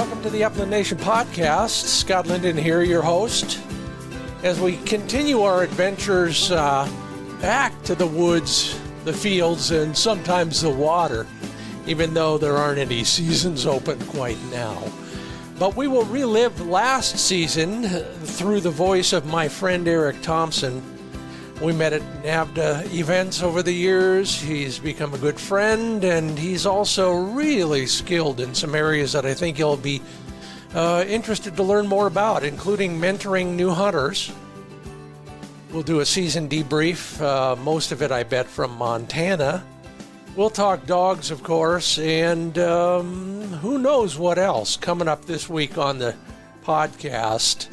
welcome to the Upland Nation podcast. Scott Linden here, your host, as we continue our adventures back to the woods, the fields, and sometimes the water, even though there aren't any seasons open quite now. But we will relive last season through the voice of my friend Eric Thompson. We met at NAVDA events over the years. He's become a good friend, and he's also really skilled in some areas that I think you'll be interested to learn more about, including mentoring new hunters. We'll do a season debrief, most of it, I bet, from Montana. We'll talk dogs, of course, and who knows what else coming up this week on the podcast.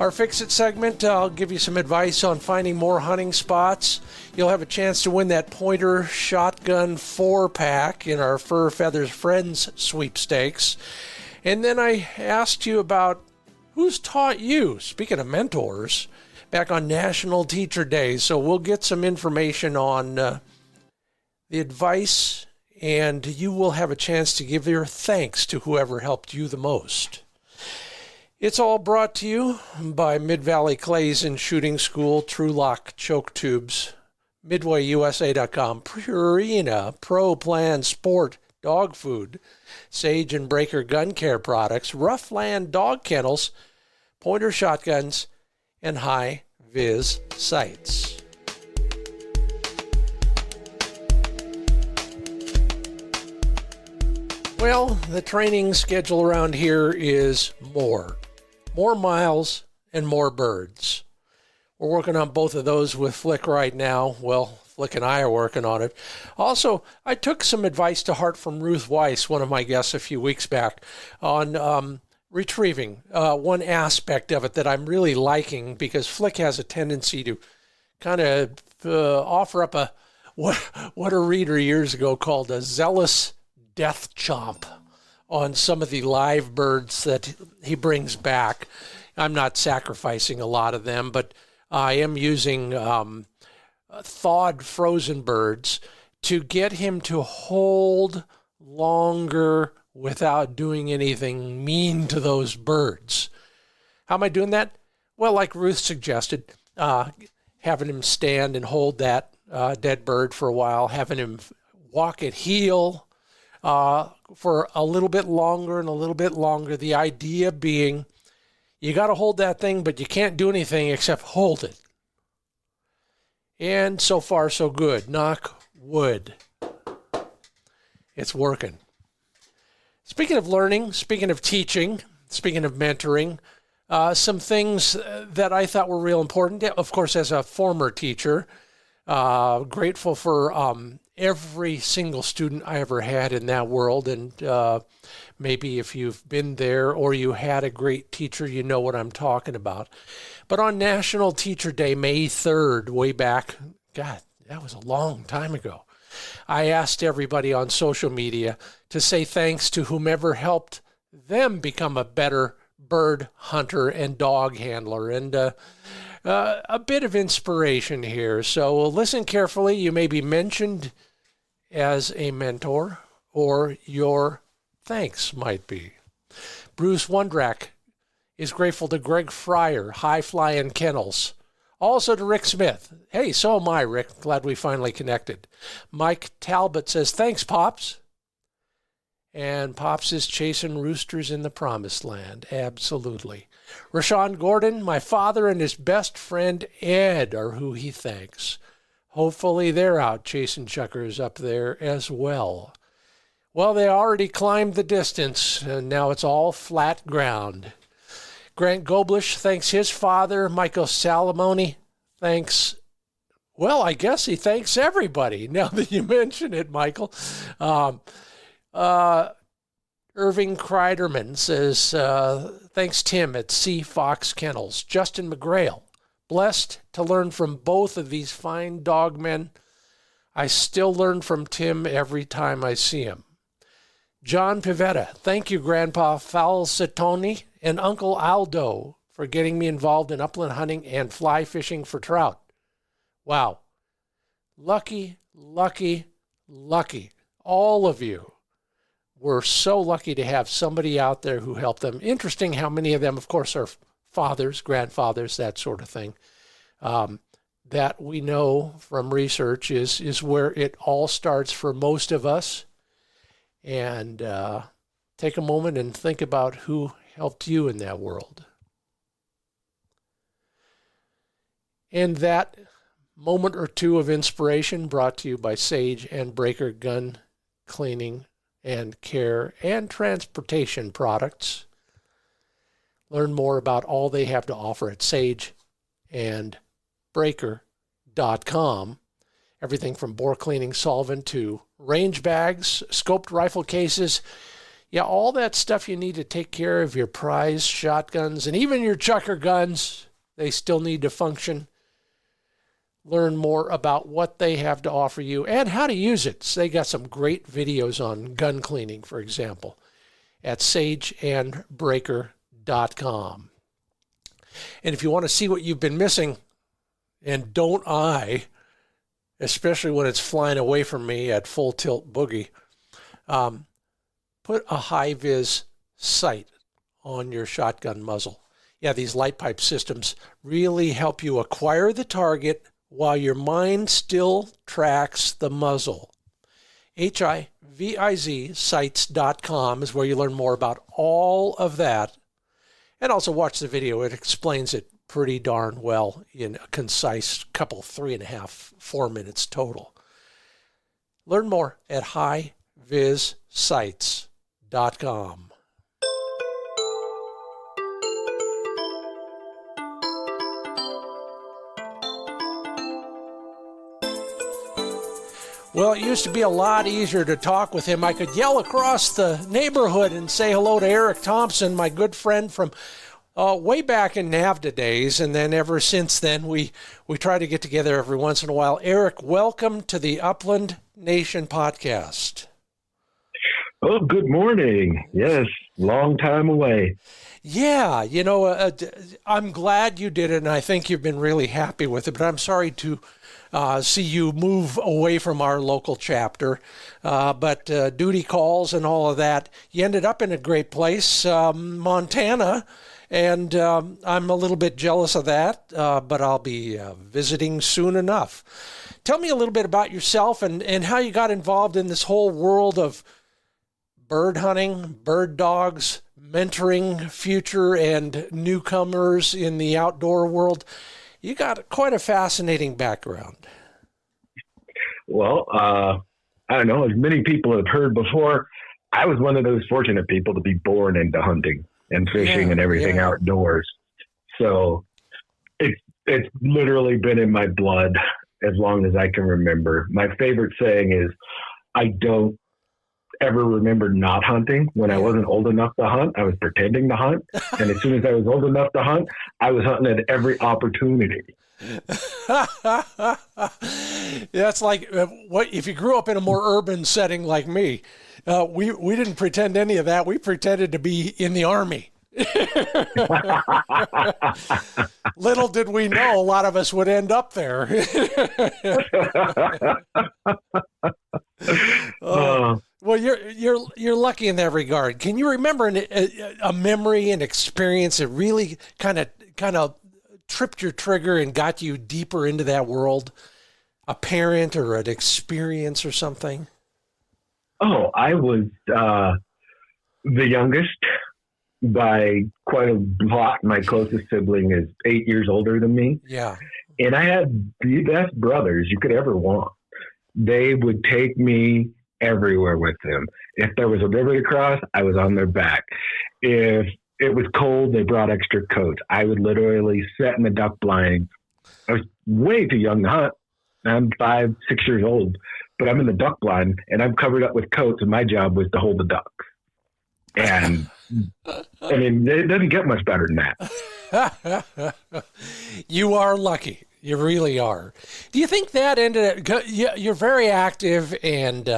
Our Fix It segment, I'll give you some advice on finding more hunting spots. You'll have a chance to win that Pointer Shotgun 4-pack in our Fur Feathers Friends sweepstakes. And then I asked you about who's taught you, speaking of mentors, back on National Teacher Day. So we'll get some information on the advice, and you will have a chance to give your thanks to whoever helped you the most. It's all brought to you by Mid-Valley Clays and Shooting School, TrulockChokes Tubes, MidwayUSA.com, Purina Pro Plan Sport Dog Food, Sage and Breaker Gun Care Products, RuffLand Dog Kennels, Pointer Shotguns, and HiViz Sights. Well, the training schedule around here is more miles and more birds. We're working on both of those with Flick right now. Well, Flick and I are working on it. Also, I took some advice to heart from Ruth Weiss, one of my guests a few weeks back, on retrieving. One aspect of it that I'm really liking, because Flick has a tendency to kind of offer up what a reader years ago called a zealous death chomp on some of the live birds that he brings back. I'm not sacrificing a lot of them, but I am using thawed frozen birds to get him to hold longer without doing anything mean to those birds. How am I doing that? Well, like Ruth suggested, having him stand and hold that dead bird for a while, having him walk at heel for a little bit longer and a little bit longer. The idea being, you got to hold that thing, but you can't do anything except hold it. And so far, so good. Knock wood. It's working. Speaking of learning, speaking of teaching, speaking of mentoring, some things that I thought were real important. Of course, as a former teacher, grateful for every single student I ever had in that world. And maybe if you've been there or you had a great teacher, you know what I'm talking about. But on National Teacher Day, May 3rd, way back, God, that was a long time ago, I asked everybody on social media to say thanks to whomever helped them become a better bird hunter and dog handler. And a bit of inspiration here. So listen carefully. You may be mentioned as a mentor, or your thanks might be. Bruce Wondrak is grateful to Greg Fryer, HiViz Kennels. Also to Rick Smith. Hey, so am I, Rick. Glad we finally connected. Mike Talbot says, thanks, Pops. And Pops is chasing roosters in the promised land. Absolutely. Rashawn Gordon, my father and his best friend Ed are who he thanks. Hopefully they're out chasing chuckers up there as well. Well, they already climbed the distance, and now it's all flat ground. Grant Goblish thanks his father. Michael Salamone thanks, well, I guess he thanks everybody, now that you mention it, Michael. Irving Kreiderman says, thanks Tim at C. Fox Kennels. Justin McGrail, blessed to learn from both of these fine dog men. I still learn from Tim every time I see him. John Pivetta, thank you, Grandpa Falsitoni and Uncle Aldo for getting me involved in upland hunting and fly fishing for trout. Wow. Lucky, lucky, lucky. All of you. were so lucky to have somebody out there who helped them. Interesting how many of them, of course, are fathers, grandfathers, that sort of thing. That we know from research is where it all starts for most of us. And take a moment and think about who helped you in that world. And that moment or two of inspiration brought to you by Sage and Breaker Gun Cleaning and Care and Transportation Products. Learn more about all they have to offer at sageandbreaker.com. Everything from bore cleaning solvent to range bags, scoped rifle cases. Yeah, all that stuff you need to take care of your prize shotguns and even your chucker guns. They still need to function. Learn more about what they have to offer you and how to use it. So they got some great videos on gun cleaning, for example, at sageandbreaker.com. And if you want to see what you've been missing, and don't I, especially when it's flying away from me at full tilt boogie, put a HiViz sight on your shotgun muzzle. Yeah, these light pipe systems really help you acquire the target while your mind still tracks the muzzle. HiViz sights.com is where you learn more about all of that. And also watch the video. It explains it pretty darn well in a concise couple, 3.5, 4 minutes total. Learn more at HiVizSights.com. Well, it used to be a lot easier to talk with him. I could yell across the neighborhood and say hello to Eric Thompson, my good friend from way back in NAVDA days. And then ever since then, we try to get together every once in a while. Eric, welcome to the Upland Nation podcast. Oh, good morning. Yes, long time away. Yeah, you know, I'm glad you did it, and I think you've been really happy with it, but I'm sorry to see you move away from our local chapter, but duty calls and all of that. You ended up in a great place, Montana, and I'm a little bit jealous of that, but I'll be visiting soon enough. Tell me a little bit about yourself and how you got involved in this whole world of bird hunting, bird dogs, mentoring future and newcomers in the outdoor world. You got quite a fascinating background. Well, I don't know, as many people have heard before, I was one of those fortunate people to be born into hunting and fishing and everything outdoors. So it's literally been in my blood as long as I can remember. My favorite saying is, I don't ever remember not hunting. When I wasn't old enough to hunt, I was pretending to hunt. And as soon as I was old enough to hunt, I was hunting at every opportunity. That's like what if you grew up in a more urban setting like me. We didn't pretend any of that. We pretended to be in the Army. Little did we know a lot of us would end up there. Well, you're lucky in that regard. Can you remember a memory, an experience that really kind of tripped your trigger and got you deeper into that world? A parent or an experience or something? Oh, I was the youngest by quite a lot. My closest sibling is 8 years older than me. Yeah. And I had the best brothers you could ever want. They would take me everywhere with them. If there was a river to cross, I was on their back. If it was cold, they brought extra coats. I would literally sit in the duck blind. I was way too young to hunt. I'm 5, 6 years old, but I'm in the duck blind and I'm covered up with coats, and my job was to hold the ducks. And I mean, it doesn't get much better than that. You are lucky. You really are. Do you think that ended up, you're very active and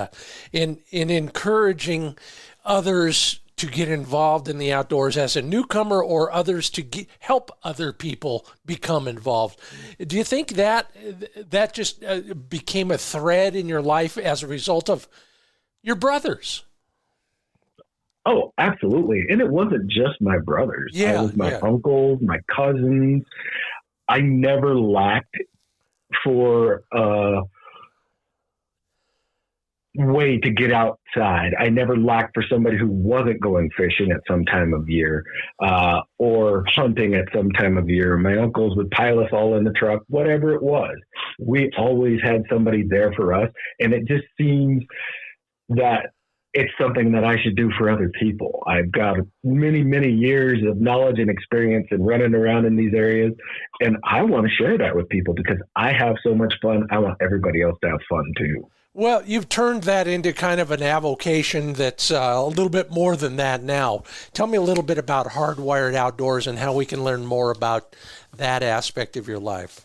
in encouraging others to get involved in the outdoors as a newcomer or others to help other people become involved. Do you think that just became a thread in your life as a result of your brothers? Oh, absolutely. And it wasn't just my brothers. Yeah, I was my uncles, my cousins. I never lacked for a way to get outside. I never lacked for somebody who wasn't going fishing at some time of year or hunting at some time of year. My uncles would pile us all in the truck, whatever it was. We always had somebody there for us. And it just seems that it's something that I should do for other people. I've got many, many years of knowledge and experience in running around in these areas. And I want to share that with people because I have so much fun. I want everybody else to have fun too. Well, you've turned that into kind of an avocation that's a little bit more than that now. Tell me a little bit about Hardwired Outdoors and how we can learn more about that aspect of your life.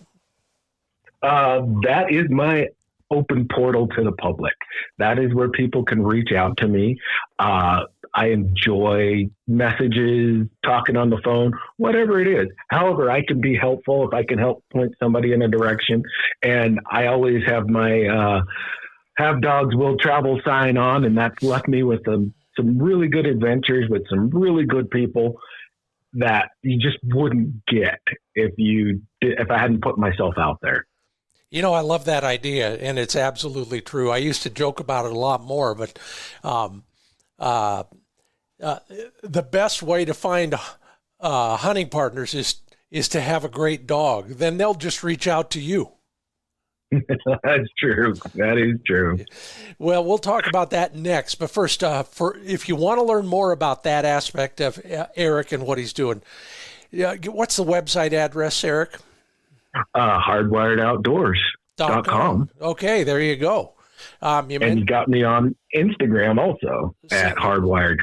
That is my open portal to the public. That is where people can reach out to me. I enjoy messages, talking on the phone, whatever it is. However, I can be helpful if I can help point somebody in a direction. And I always have my Have Dogs Will Travel sign on, and that's left me with some really good adventures with some really good people that you just wouldn't get if I hadn't put myself out there. You know, I love that idea, and it's absolutely true. I used to joke about it a lot more, but the best way to find hunting partners is to have a great dog. Then they'll just reach out to you. That's true. That is true. Well, we'll talk about that next. But first, if you want to learn more about that aspect of Eric and what he's doing, what's the website address, Eric? HardwiredOutdoors.com. Okay, there you go. You got me on Instagram also at Hardwired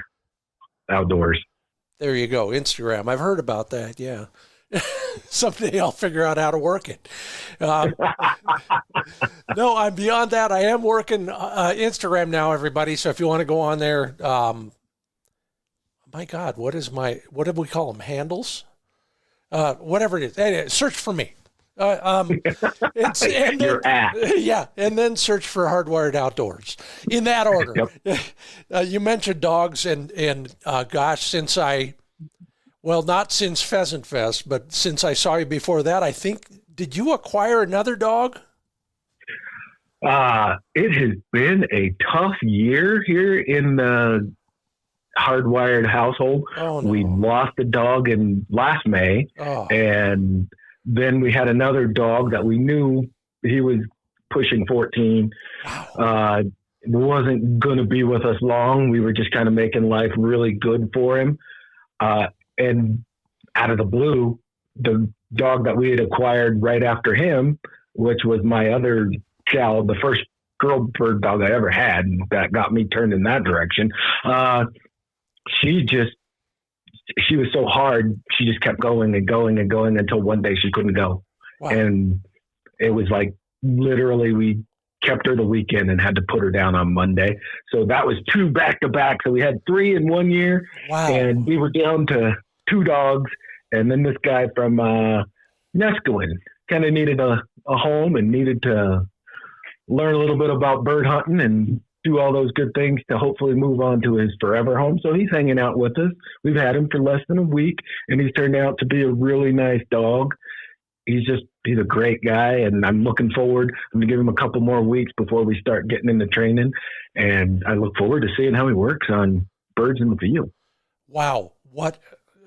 Outdoors. There you go, Instagram. I've heard about that, yeah. Someday I'll figure out how to work it. No, I'm beyond that. I am working Instagram now, everybody. So if you want to go on there, my God, what do we call them? Handles? Whatever it is. Anyway, search for me. Your app. Yeah, and then search for Hardwired Outdoors in that order. Yep. You mentioned dogs, and gosh, not since Pheasant Fest, but since I saw you before that, I think, did you acquire another dog? It has been a tough year here in the Hardwired household. Oh, no. We lost a dog in last May, and then we had another dog that we knew he was pushing 14. Wow. Wasn't going to be with us long. We were just kind of making life really good for him. And out of the blue, the dog that we had acquired right after him, which was my other child, the first girl bird dog I ever had that got me turned in that direction. She was so hard. She just kept going and going and going until one day she couldn't go. Wow. And it was like, literally we kept her the weekend and had to put her down on Monday. So that was 2 back-to-back. So we had 3 in 1 year. Wow. And we were down to 2 dogs. And then this guy from Neskowin kind of needed a home and needed to learn a little bit about bird hunting and do all those good things to hopefully move on to his forever home. So he's hanging out with us. We've had him for less than a week, and he's turned out to be a really nice dog. He's a great guy, and I'm looking forward. I'm going to give him a couple more weeks before we start getting into training, and I look forward to seeing how he works on birds in the field. Wow. What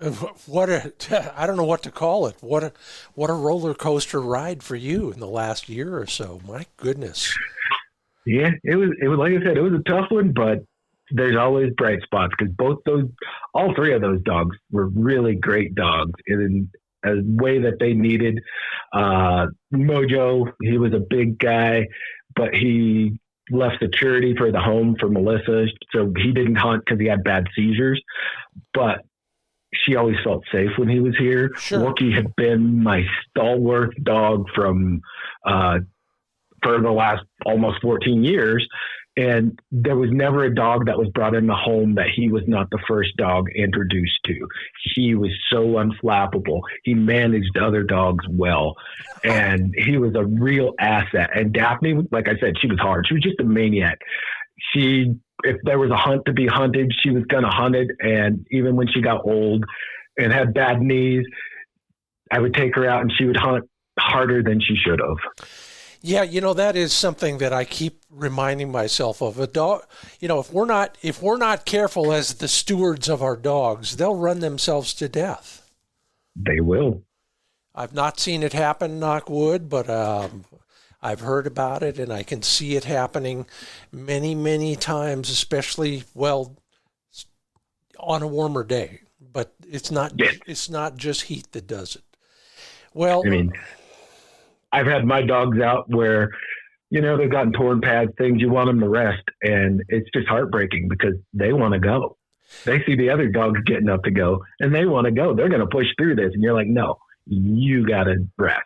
I don't know what to call it. What a roller coaster ride for you in the last year or so. My goodness. Yeah, it was like I said, it was a tough one, but there's always bright spots because all 3 of those dogs were really great dogs in a way that they needed. Mojo, he was a big guy, but he left security for the home for Melissa, so he didn't hunt because he had bad seizures, but she always felt safe when he was here. Sure. Wookie had been my stalwart dog from for the last almost 14 years. And there was never a dog that was brought in the home that he was not the first dog introduced to. He was so unflappable. He managed other dogs well. And he was a real asset. And Daphne, like I said, she was hard. She was just a maniac. She if there was a hunt to be hunted, she was going to hunt it. And even when she got old and had bad knees, I would take her out and she would hunt harder than she should have. Yeah, that is something that I keep reminding myself of. A dog, if we're not careful as the stewards of our dogs, they'll run themselves to death. They will. I've not seen it happen, knock wood, but I've heard about it, and I can see it happening many, many times, especially, on a warmer day. But it's not just heat that does it. Well, I've had my dogs out where, they've gotten torn pads, things, you want them to rest. And it's just heartbreaking because they want to go. They see the other dogs getting up to go and they want to go. They're going to push through this. And you're like, no, you got to rest.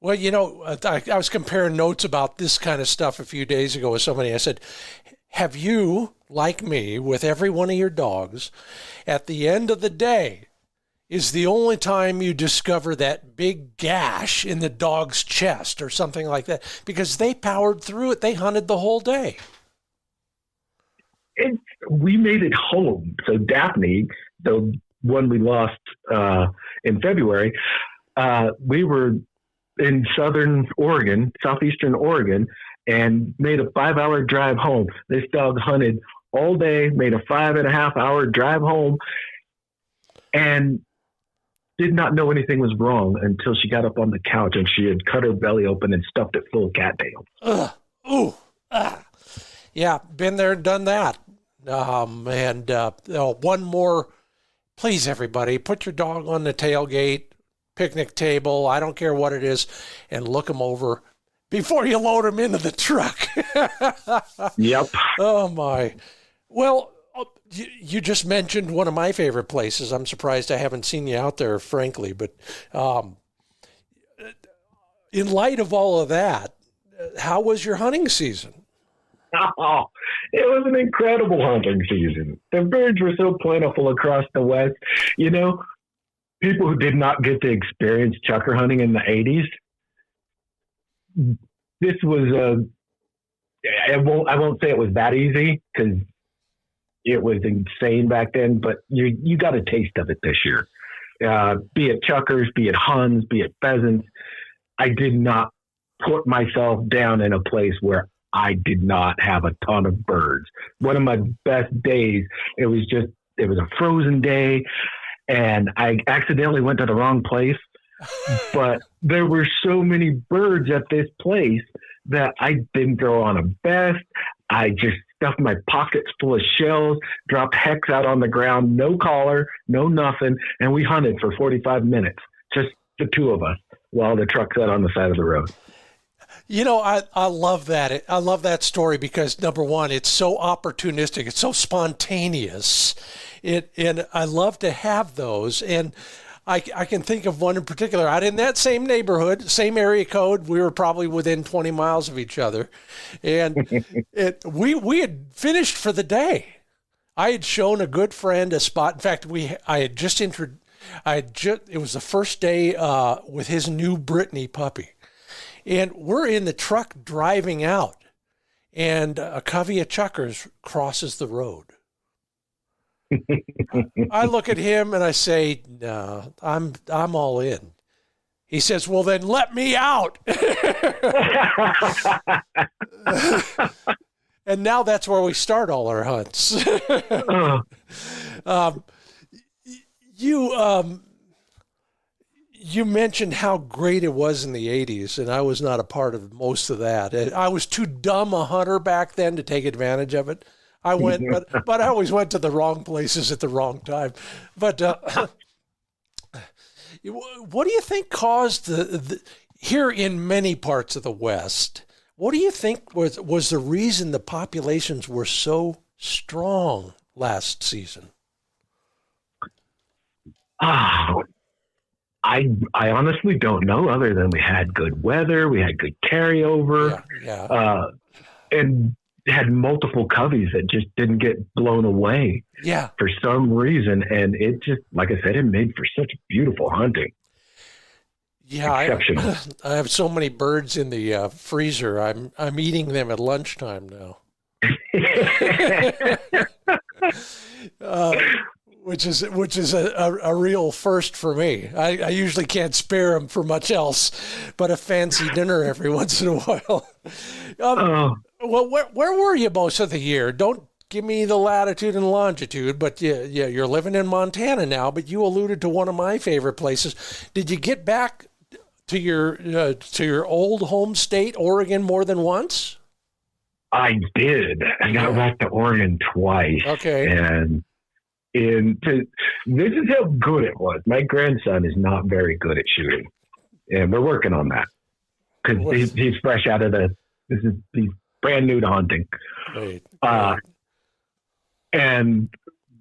Well, I was comparing notes about this kind of stuff a few days ago with somebody. I said, have you, like me, with every one of your dogs, at the end of the day, is the only time you discover that big gash in the dog's chest or something like that, because they powered through it. They hunted the whole day. We made it home. So Daphne, the one we lost in February, we were in southeastern Oregon, and made a 5-hour drive home. This dog hunted all day, made a 5.5-hour drive home, and did not know anything was wrong until she got up on the couch and she had cut her belly open and stuffed it full of cattails. Yeah, been there and done that. One more, please, everybody, put your dog on the tailgate, picnic table, I don't care what it is, and look them over before you load them into the truck. Yep. Oh, my. Well, you just mentioned one of my favorite places. I'm surprised I haven't seen you out there, frankly. But in light of all of that, how was your hunting season? Oh, it was an incredible hunting season. The birds were so plentiful across the West. People who did not get to experience chukar hunting in the 80s, this was I won't say it was that easy because it was insane back then, but you got a taste of it this year. Be it chukars, be it huns, be it pheasants. I did not put myself down in a place where I did not have a ton of birds. One of my best days, it was a frozen day, and I accidentally went to the wrong place. But there were so many birds at this place that I didn't throw on a vest. I just stuffed my pockets full of shells, dropped hex out on the ground, no collar, no nothing, and we hunted for 45 minutes, just the two of us, while the truck sat on the side of the road. I love that. I love that story because, number one, it's so opportunistic. It's so spontaneous. And I love to have those. And I can think of one in particular. Out in that same neighborhood, same area code, we were probably within 20 miles of each other. And we had finished for the day. I had shown a good friend a spot. In fact, it was the first day with his new Brittany puppy. And we're in the truck driving out, and a covey of chukars crosses the road. I look at him and I say, "No, I'm all in." He says, "Well, then let me out." And now that's where we start all our hunts. You mentioned how great it was in the 80s, and I was not a part of most of that. I was too dumb a hunter back then to take advantage of it. I went, but I always went to the wrong places at the wrong time. But what do you think caused the here in many parts of the West? What do you think was the reason the populations were so strong last season? I honestly don't know, other than we had good weather, we had good carryover, and had multiple coveys that just didn't get blown away for some reason. And it just, like I said, it made for such beautiful hunting. Yeah, exceptional. I have so many birds in the freezer. I'm eating them at lunchtime now. Which is a real first for me. I usually can't spare them for much else, but a fancy dinner every once in a while. Well, where were you most of the year? Don't give me the latitude and longitude, but yeah, you're living in Montana now. But you alluded to one of my favorite places. Did you get back to your old home state, Oregon, more than once? I did. I got back to Oregon twice. Okay. And this is how good it was. My grandson is not very good at shooting, and we're working on that because he's fresh out of he's brand new to hunting. Great. And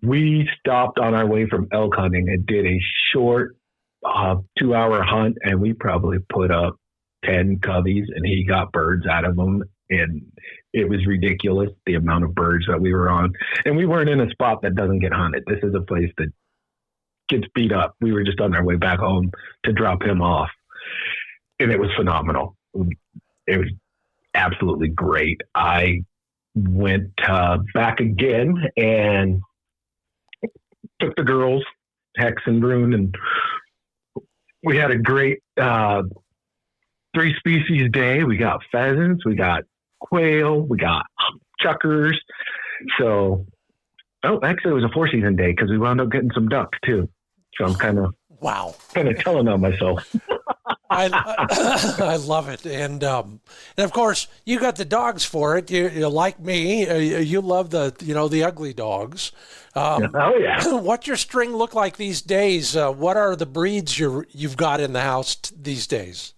we stopped on our way from elk hunting and did a short 2-hour hunt, and we probably put up 10 coveys, and he got birds out of them. And it was ridiculous, the amount of birds that we were on. And we weren't in a spot that doesn't get hunted. This is a place that gets beat up. We were just on our way back home to drop him off. And it was phenomenal. It was absolutely great. I went back again and took the girls, Hex and Brune, and we had a great 3-species day. We got pheasants, we got quail, we got chuckers. So, actually it was a 4-season day because we wound up getting some ducks too. So I'm kind of telling on myself. I love it, and of course you got the dogs for it. You like me. You love the ugly dogs. Oh yeah. What's your string look like these days? What are the breeds you've got in the house these days?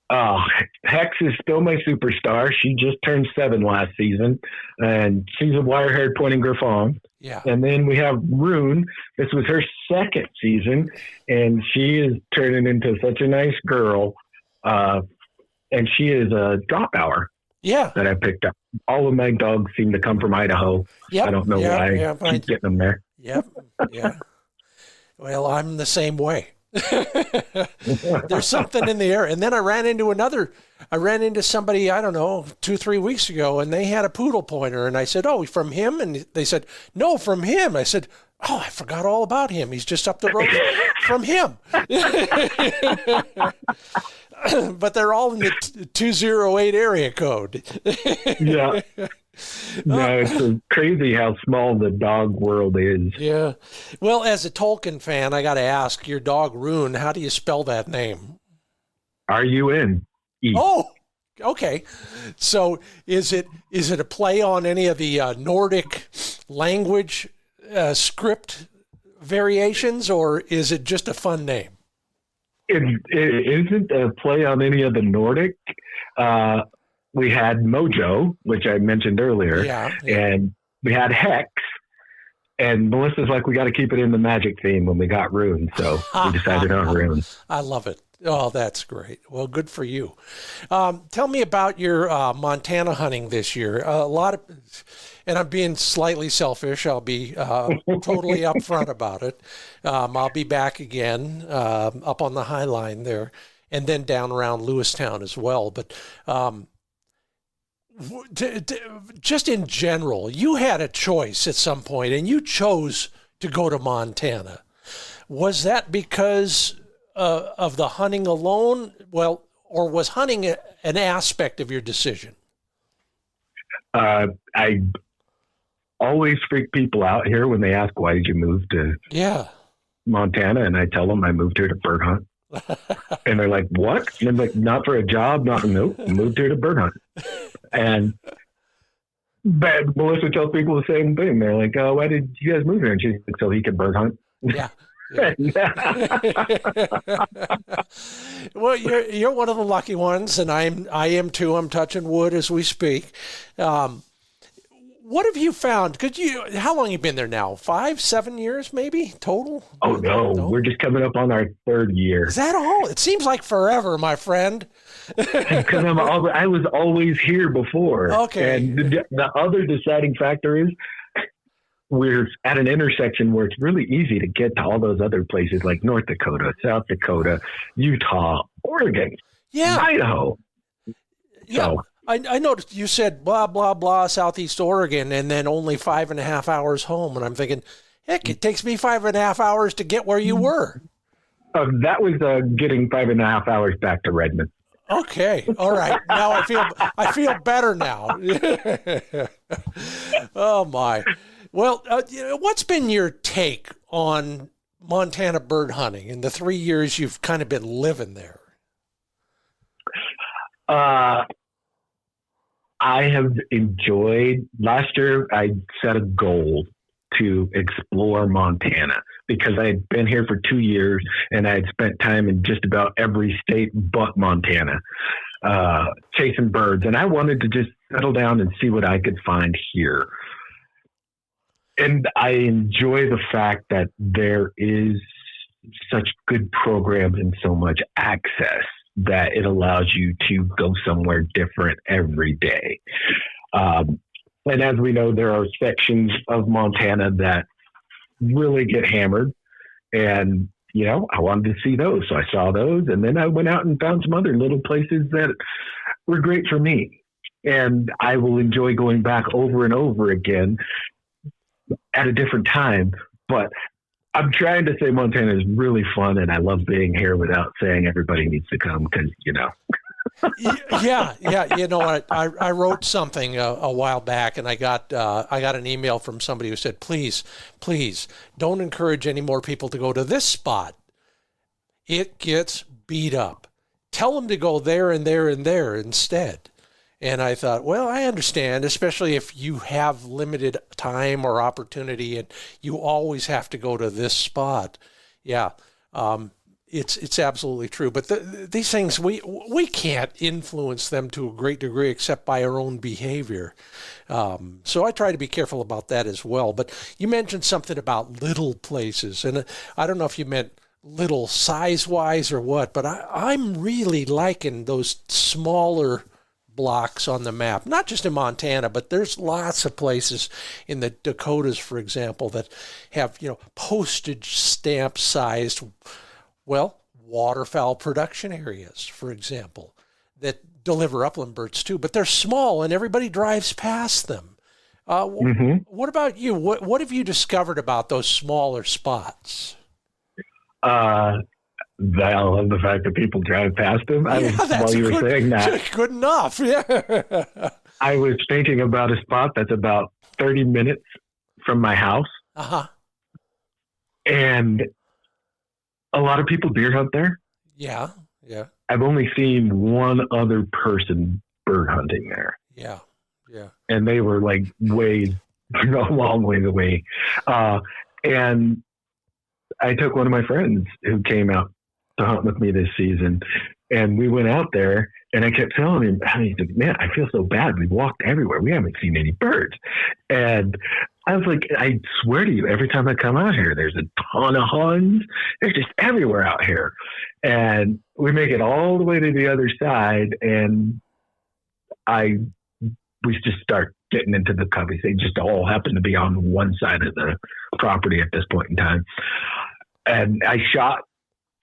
Hex is still my superstar. She just turned 7 last season, and she's a wire-haired pointing Griffon. Yeah. And then we have Rune. This was her 2nd season, and she is turning into such a nice girl. And she is a drop hour. Yeah. That I picked up. All of my dogs seem to come from Idaho. Yep. I don't know why I keep getting them there. Yep. Yeah. Well, I'm the same way. There's something in the air. And then I ran into somebody, I don't know, 2-3 weeks ago, and they had a poodle pointer, and I said, "Oh, from him?" And they said, "No, from him." I said, "Oh, I forgot all about him. He's just up the road from him." But they're all in the 208 area code. Yeah. No, it's crazy how small the dog world is. Yeah. Well, as a Tolkien fan, I got to ask, your dog Rune, how do you spell that name? R-U-N-E. Oh, okay. So is it a play on any of the Nordic language script variations, or is it just a fun name? It isn't a play on any of the Nordic. We had Mojo, which I mentioned earlier, and we had Hex, and Melissa's like, we got to keep it in the magic theme when we got Rune, so we decided on Rune. I love it. Oh, that's great. Well, good for you. Tell me about your Montana hunting this year. And I'm being slightly selfish. I'll be totally upfront about it. I'll be back again up on the High Line there, and then down around Lewistown as well. But just in general, you had a choice at some point, and you chose to go to Montana. Was that because of the hunting alone? Well, or was hunting an aspect of your decision? I always freak people out here when they ask, why did you move to Montana? And I tell them I moved here to bird hunt. And they're like, what? And I'm like, not for a job, nope, moved here to bird hunt. But Melissa tells people the same thing. They're like, oh, why did you guys move here? And she's like, so he could bird hunt. Yeah. Well, you're one of the lucky ones, and I am too. I'm touching wood as we speak. What have you found? How long have you been there now? 5-7 years, maybe total? Oh no, we're just coming up on our 3rd year. Is that all? It seems like forever, my friend. Because I was always here before. Okay. And the other deciding factor is we're at an intersection where it's really easy to get to all those other places like North Dakota, South Dakota, Utah, Oregon, Idaho. Yeah. I noticed you said blah, blah, blah, Southeast Oregon, and then only 5.5 hours home. And I'm thinking, heck, it takes me 5.5 hours to get where you were. That was getting 5.5 hours back to Redmond. Okay. All right. Now I feel better now. Oh my. Well, what's been your take on Montana bird hunting in the 3 years you've kind of been living there? I have enjoyed. Last year, I set a goal to explore Montana because I had been here for 2 years and I had spent time in just about every state but Montana, chasing birds. And I wanted to just settle down and see what I could find here. And I enjoy the fact that there is such good programs and so much access that it allows you to go somewhere different every day. And as we know, there are sections of Montana that really get hammered. And, I wanted to see those. So I saw those. And then I went out and found some other little places that were great for me. And I will enjoy going back over and over again at a different time. But I'm trying to say Montana is really fun, and I love being here without saying everybody needs to come because, Yeah. You know what? I wrote something a while back, and I got an email from somebody who said, please don't encourage any more people to go to this spot. It gets beat up. Tell them to go there and there and there instead. And I thought, well, I understand, especially if you have limited time or opportunity and you always have to go to this spot. Yeah, it's absolutely true. But these things, we can't influence them to a great degree except by our own behavior. So I try to be careful about that as well. But you mentioned something about little places, and I don't know if you meant little size-wise or what, but I'm really liking those smaller blocks on the map, not just in Montana, but there's lots of places in the Dakotas, for example, that have, postage stamp sized, waterfowl production areas, for example, that deliver upland birds too, but they're small and everybody drives past them. What about you? What have you discovered about those smaller spots? I love the fact that people drive past them. While you were saying that, good enough. Yeah. I was thinking about a spot that's about 30 minutes from my house. Uh-huh. And a lot of people deer hunt there. Yeah. I've only seen one other person bird hunting there. Yeah. And they were like a long ways away. And I took one of my friends who came out to hunt with me this season, and we went out there, and I kept telling him, man, I feel so bad. We walked everywhere. We haven't seen any birds. And I was like, I swear to you, every time I come out here, there's a ton of huns. They're just everywhere out here. And we make it all the way to the other side, and we just start getting into the coveys. They just all happen to be on one side of the property at this point in time. And I shot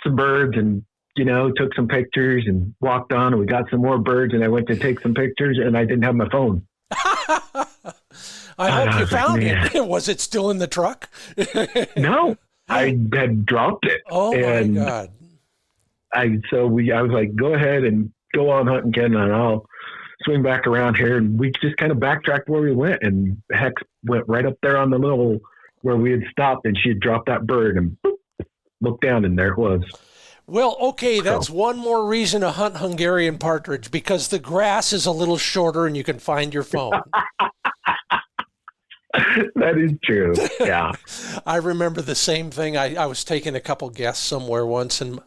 some birds and, took some pictures and walked on, and we got some more birds, and I went to take some pictures, and I didn't have my phone. I hope you found it. Was it still in the truck? No, I had dropped it. Oh my God. I was like, go ahead and go on hunting, Ken, and I'll swing back around here. And we just kind of backtracked where we went, and Hex went right up there on the little where we had stopped, and she had dropped that bird, and boop, looked down, and there it was. Well, okay, that's one more reason to hunt Hungarian partridge, because the grass is a little shorter and you can find your phone. That is true. Yeah. I remember the same thing. I was taking a couple guests somewhere once, and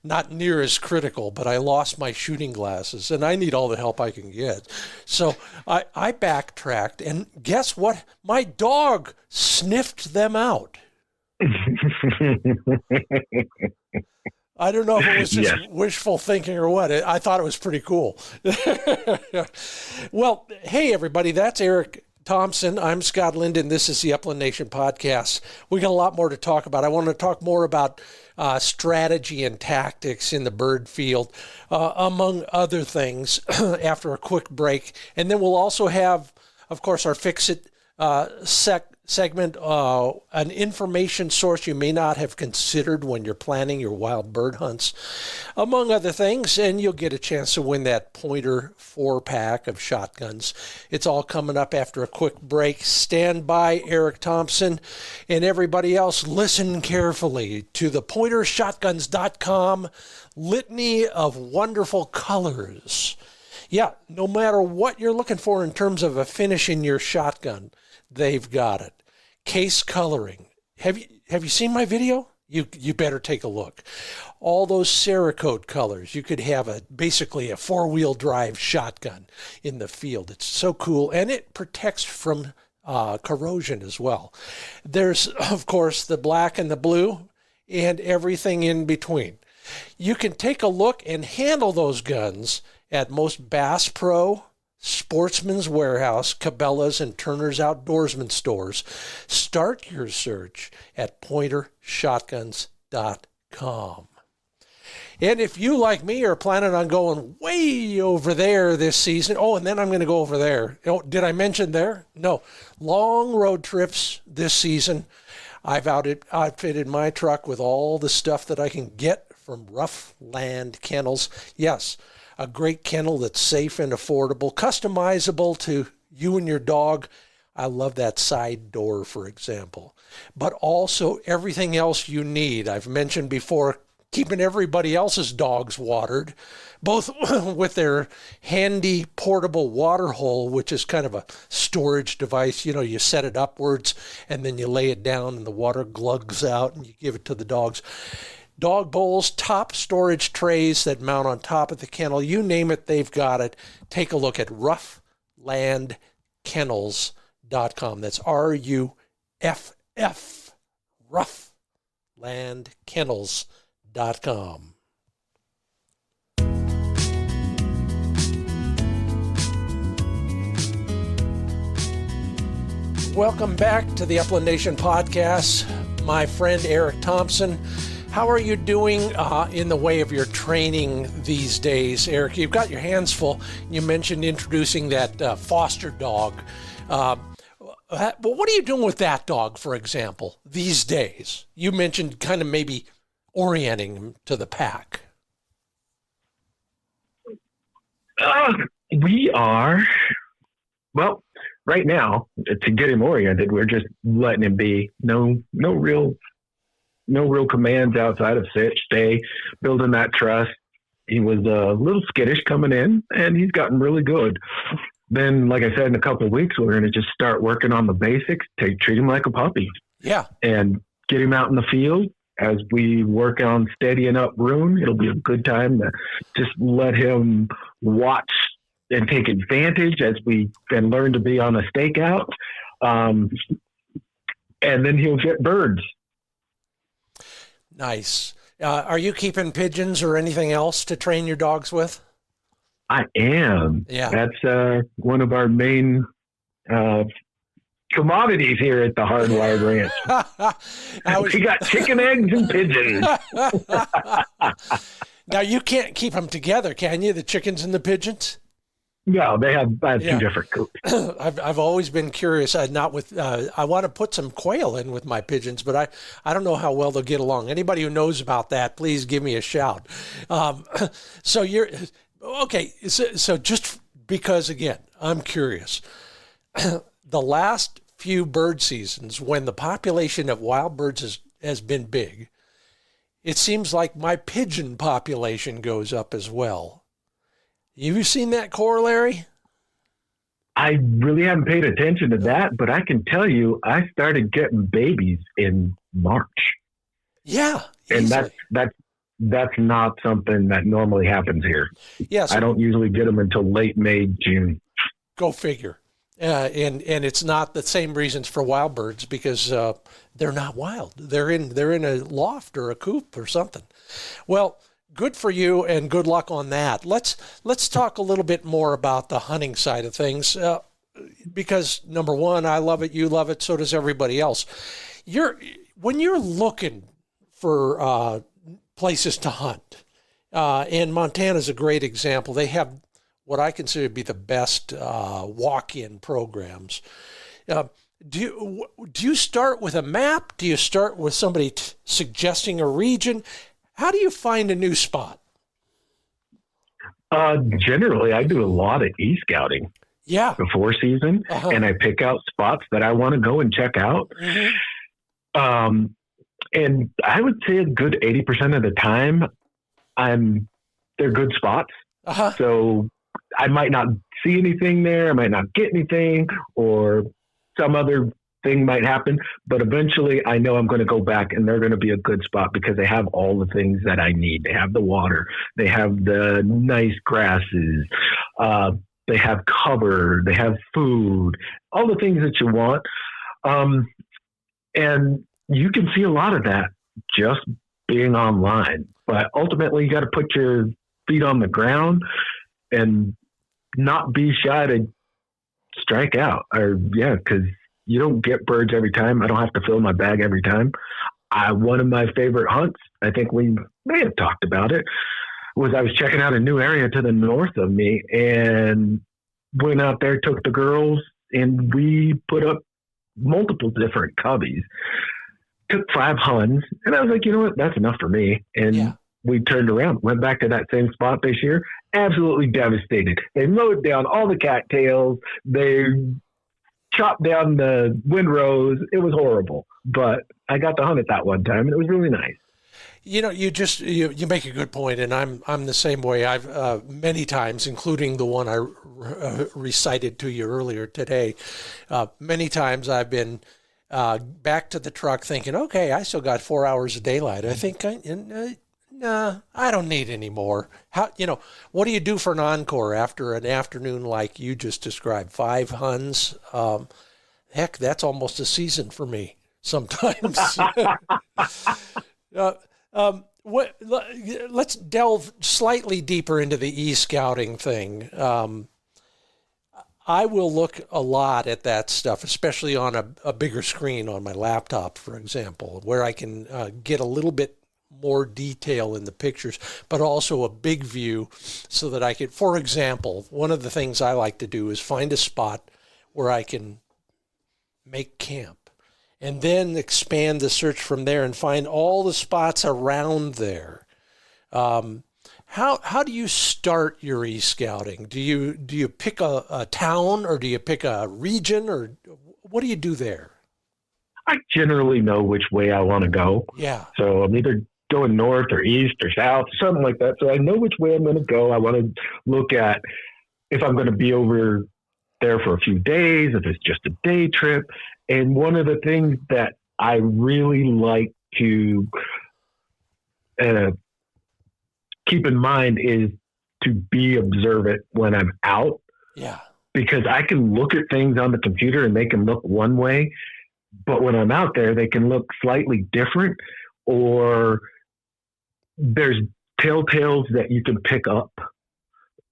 not near as critical, but I lost my shooting glasses, and I need all the help I can get. So I backtracked, and guess what? My dog sniffed them out. I don't know if it was just wishful thinking or what. I thought it was pretty cool. Well, hey, everybody, that's Eric Thompson. I'm Scott Linden. This is the Upland Nation podcast. We got a lot more to talk about. I want to talk more about strategy and tactics in the bird field, among other things, after a quick break. And then we'll also have, of course, our Fix It segment, an information source you may not have considered when you're planning your wild bird hunts, among other things, and you'll get a chance to win that Pointer 4-pack of shotguns. It's all coming up after a quick break. Stand by, Eric Thompson, and everybody else, listen carefully to the pointershotguns.com litany of wonderful colors. Yeah, no matter what you're looking for in terms of a finish in your shotgun, they've got it. Case coloring. Have you seen my video? You better take a look. All those Cerakote colors. You could have basically a 4-wheel drive shotgun in the field. It's so cool, and it protects from corrosion as well. There's, of course, the black and the blue and everything in between. You can take a look and handle those guns at most Bass Pro, Sportsman's Warehouse, Cabela's, and Turner's Outdoorsman stores. Start your search at pointershotguns.com. And if you, like me, are planning on going way over there this season, and then I'm going to go over there. Did I mention there? No. Long road trips this season. I've outfitted my truck with all the stuff that I can get from RuffLand Kennels. Yes, a great kennel that's safe and affordable, customizable to you and your dog. I love that side door, for example, but also everything else you need. I've mentioned before, keeping everybody else's dogs watered, both with their handy portable water hole, which is kind of a storage device. You set it upwards and then you lay it down and the water glugs out and you give it to the dogs. Dog bowls, top storage trays that mount on top of the kennel. You name it, they've got it. Take a look at RuffLandKennels.com. That's RUFF, RuffLandKennels.com. Welcome back to the Upland Nation podcast. My friend Eric Thompson. How are you doing in the way of your training these days, Eric? You've got your hands full. You mentioned introducing that foster dog. But what are you doing with that dog, for example, these days? You mentioned kind of maybe orienting him to the pack. We are, well, right now, to get him oriented, we're just letting him be. No real commands outside of sit, stay, building that trust. He was a little skittish coming in, and he's gotten really good. Then, like I said, in a couple of weeks, we're going to just start working on the basics, treat him like a puppy. Yeah. And get him out in the field. As we work on steadying up Rune, it'll be a good time to just let him watch and take advantage as we can learn to be on a stakeout. And then he'll get birds. Nice. Are you keeping pigeons or anything else to train your dogs with? I am. Yeah. That's one of our main commodities here at the Hardwired Ranch. We got chicken, eggs, and pigeons. Now, you can't keep them together, can you, the chickens and the pigeons? No, they have two different coops. I've always been curious. I want to put some quail in with my pigeons, but I don't know how well they'll get along. Anybody who knows about that, please give me a shout. So you're okay. So just because, again, I'm curious. The last few bird seasons, when the population of wild birds has been big, it seems like my pigeon population goes up as well. Have you seen that corollary? I really haven't paid attention to that, but I can tell you I started getting babies in March. Yeah. And that's not something that normally happens here. Yes. I don't usually get them until late May, June. Go figure. And it's not the same reasons for wild birds because they're not wild. They're in a loft or a coop or something. Well, good for you and good luck on that. Let's talk a little bit more about the hunting side of things. because number one, I love it, you love it, so does everybody else. When you're looking for places to hunt, and Montana's a great example. They have what I consider to be the best walk-in programs. Do you start with a map? Do you start with somebody suggesting a region? How do you find a new spot? Generally, I do a lot of e-scouting. Yeah. Before season, and I pick out spots that I want to go and check out. Mm-hmm. And I would say a good 80% of the time, they're good spots. So I might not see anything there, I might not get anything, or some other thing might happen, but eventually I know I'm going to go back and they're going to be a good spot because they have all the things that I need. They have the water, they have the nice grasses, they have cover, they have food, all the things that you want. And you can see a lot of that just being online. But ultimately, you got to put your feet on the ground and not be shy to strike out. Because you don't get birds every time. I don't have to fill my bag every time. One of my favorite hunts, I think we may have talked about it, was I was checking out a new area to the north of me and went out there, took the girls, and we put up multiple different cubbies, took 5 huns, and I was like, you know what, that's enough for me. And we turned around, went back to that same spot this year, absolutely devastated. They mowed down all the cattails, they chopped down the windrows. It was horrible, but I got to hunt it that one time, and it was really nice. You know, you make a good point, and I'm the same way. I've many times, including the one I recited to you earlier today. Many times I've been back to the truck thinking, okay, I still got 4 hours of daylight. I think I don't need any more. What do you do for an encore after an afternoon like you just described? 5 huns. Heck, that's almost a season for me sometimes. Let's delve slightly deeper into the e-scouting thing. I will look a lot at that stuff, especially on a bigger screen on my laptop, for example, where I can get a little bit more detail in the pictures, but also a big view so that I could, for example, one of the things I like to do is find a spot where I can make camp, and then expand the search from there and find all the spots around there. How do you start your e-scouting? Do you pick a town, or do you pick a region, or what do you do there? I generally know which way I want to go. Yeah. So I'm either going north or east or south, something like that. So I know which way I'm going to go. I want to look at if I'm going to be over there for a few days, if it's just a day trip. And one of the things that I really like to keep in mind is to be observant when I'm out. Yeah. Because I can look at things on the computer and they can look one way, but when I'm out there, they can look slightly different, or there's telltales that you can pick up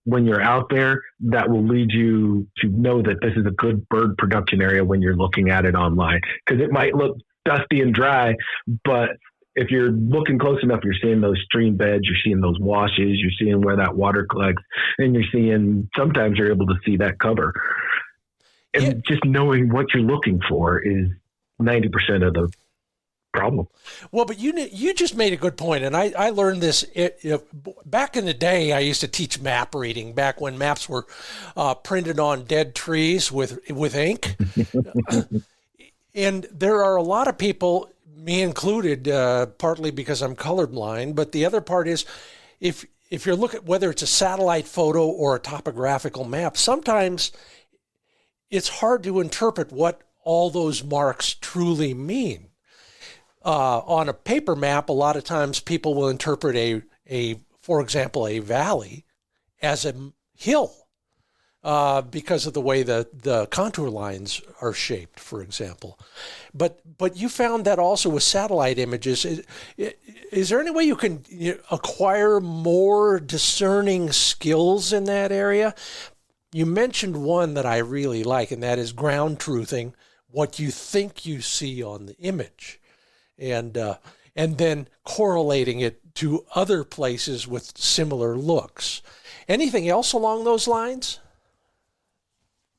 when you're out there that will lead you to know that this is a good bird production area when you're looking at it online. Because it might look dusty and dry, but if you're looking close enough, you're seeing those stream beds, you're seeing those washes, you're seeing where that water collects, and sometimes you're able to see that cover. And just knowing what you're looking for is 90% of the problem. Well, but you just made a good point, and I learned this back in the day. I used to teach map reading back when maps were printed on dead trees with ink. And there are a lot of people, me included, partly because I'm colorblind, but the other part is if you're looking, whether it's a satellite photo or a topographical map, sometimes it's hard to interpret what all those marks truly mean. On a paper map, a lot of times people will interpret for example, a valley as a hill because of the way the contour lines are shaped, for example. But you found that also with satellite images. Is there any way you can acquire more discerning skills in that area? You mentioned one that I really like, and that is ground truthing what you think you see on the image, and then correlating it to other places with similar looks. Anything else along those lines?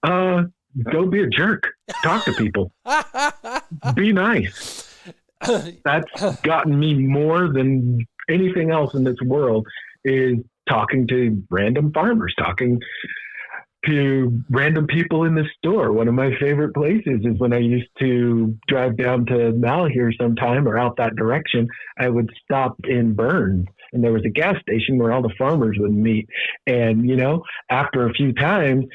Don't be a jerk. Talk to people. Be nice. That's gotten me more than anything else in this world, is talking to random farmers, talking to random people in the store. One of my favorite places is when I used to drive down to Malheur sometime or out that direction, I would stop in Burns, and there was a gas station where all the farmers would meet. And, after a few times,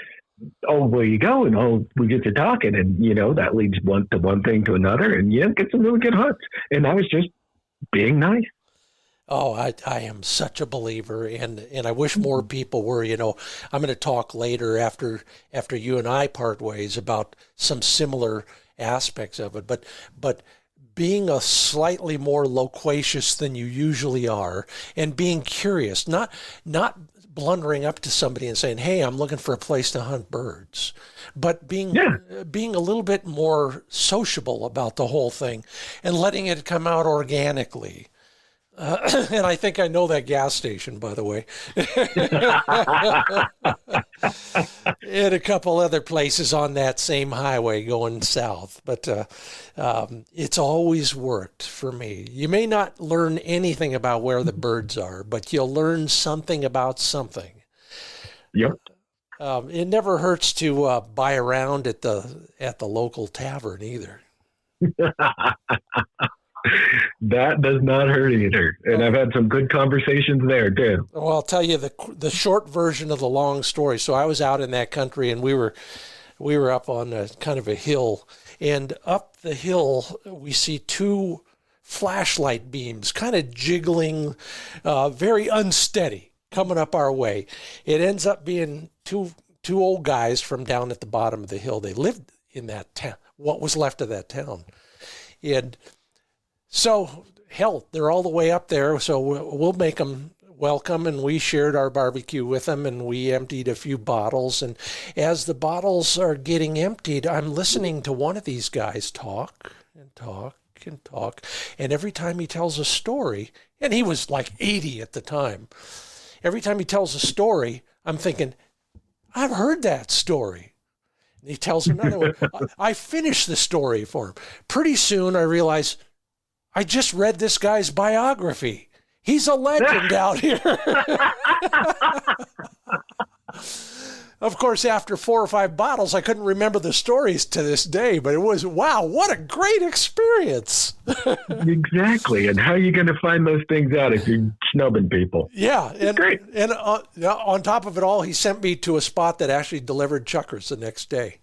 oh, where you going? Oh, we get to talking, and, that leads one thing to another, and get some really good hunts. And I was just being nice. Oh, I am such a believer, and I wish more people were. I'm going to talk later after you and I part ways about some similar aspects of it. But being a slightly more loquacious than you usually are, and being curious, not blundering up to somebody and saying, "Hey, I'm looking for a place to hunt birds," but being a little bit more sociable about the whole thing and letting it come out organically. And I think I know that gas station, by the way. And a couple other places on that same highway going south. But it's always worked for me. You may not learn anything about where the birds are, but you'll learn something about something. Yep. It never hurts to buy around at the local tavern either. That does not hurt either. And I've had some good conversations there too. Well, I'll tell you the short version of the long story. So I was out in that country, and we were up on a kind of a hill, and up the hill we see two flashlight beams kind of jiggling, very unsteady, coming up our way. It ends up being two old guys from down at the bottom of the hill. They lived in that town, what was left of that town. And so, hell, they're all the way up there, so we'll make them welcome, and we shared our barbecue with them, and we emptied a few bottles, and as the bottles are getting emptied, I'm listening to one of these guys talk and talk and talk, and every time he tells a story, and he was like 80 at the time, every time he tells a story, I'm thinking, I've heard that story. And he tells another one. I finished the story for him. Pretty soon I realize, I just read this guy's biography. He's a legend out here. Of course, after 4 or 5 bottles, I couldn't remember the stories to this day, but it was, wow, what a great experience. Exactly. And how are you going to find those things out if you're snubbing people? Yeah. And, great. And on top of it all, he sent me to a spot that actually delivered chuckers the next day.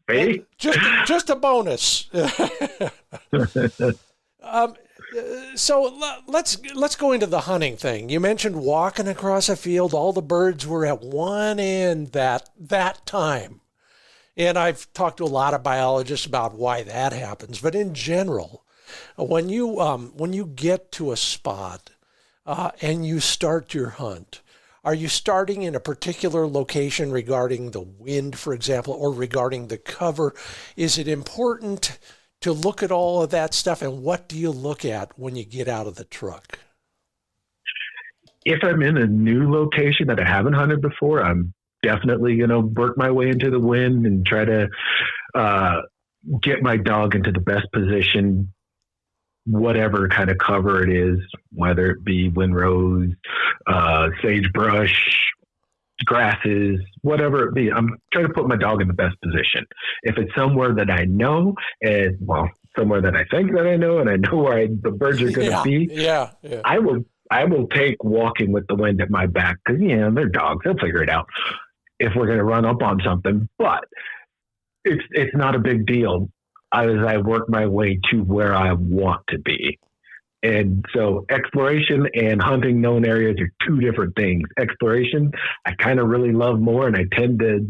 Hey? Just a bonus. So let's go into the hunting thing. You mentioned walking across a field. All the birds were at one end that time. And I've talked to a lot of biologists about why that happens. But in general, when you get to a spot and you start your hunt, are you starting in a particular location regarding the wind, for example, or regarding the cover? Is it important to look at all of that stuff, and what do you look at when you get out of the truck? If I'm in a new location that I haven't hunted before, I'm definitely going to work my way into the wind and try to get my dog into the best position, whatever kind of cover it is, whether it be windrows, sagebrush, grasses, whatever it be. I'm trying to put my dog in the best position. If it's somewhere that I know, somewhere that I think that I know, and I know where the birds are going to be, I will take walking with the wind at my back, because they're dogs. They'll figure it out if we're going to run up on something. But it's not a big deal as I work my way to where I want to be. And so exploration and hunting known areas are two different things. Exploration, I kind of really love more, and I tend to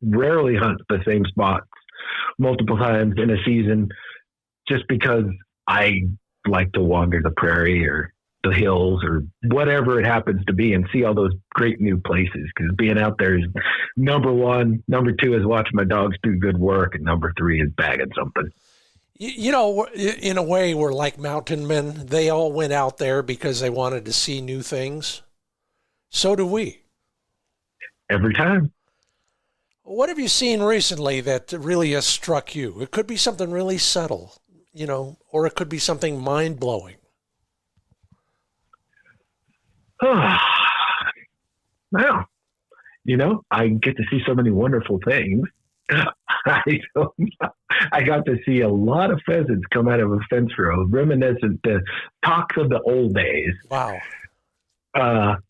rarely hunt the same spots multiple times in a season, just because I like to wander the prairie or the hills or whatever it happens to be and see all those great new places. Because being out there is number one. Number two is watching my dogs do good work. And number three is bagging something. You know, in a way, we're like mountain men. They all went out there because they wanted to see new things. So do we. Every time. What have you seen recently that really has struck you? It could be something really subtle, you know, or it could be something mind-blowing. Well, you know, I get to see so many wonderful things. I got to see a lot of pheasants come out of a fence row, reminiscent to talks of the old days. Wow.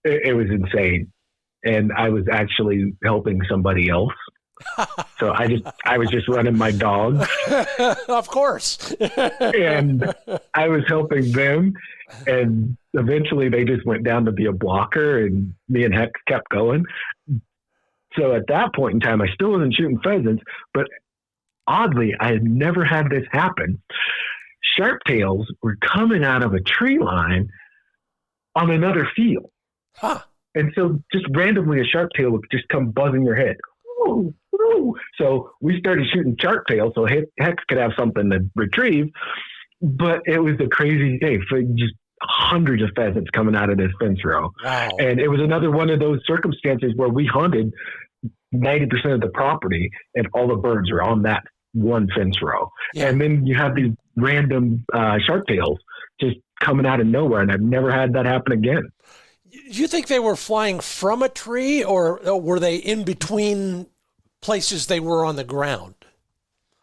It was insane. And I was actually helping somebody else. So I was just running my dog. Of course. And I was helping them. And eventually they just went down to be a blocker and me and Hex kept going. So at that point in time, I still wasn't shooting pheasants, but oddly, I had never had this happen. Sharptails were coming out of a tree line on another field. Huh. And so just randomly a sharptail would just come buzzing your head. Ooh, ooh. So we started shooting sharptail so Hex could have something to retrieve. But it was a crazy day for just hundreds of pheasants coming out of this fence row. Wow. And it was another one of those circumstances where we hunted 90% of the property and all the birds were on that one fence row. Yeah. And then you have these random sharptails just coming out of nowhere. And I've never had that happen again. You think they were flying from a tree or were they in between places they were on the ground?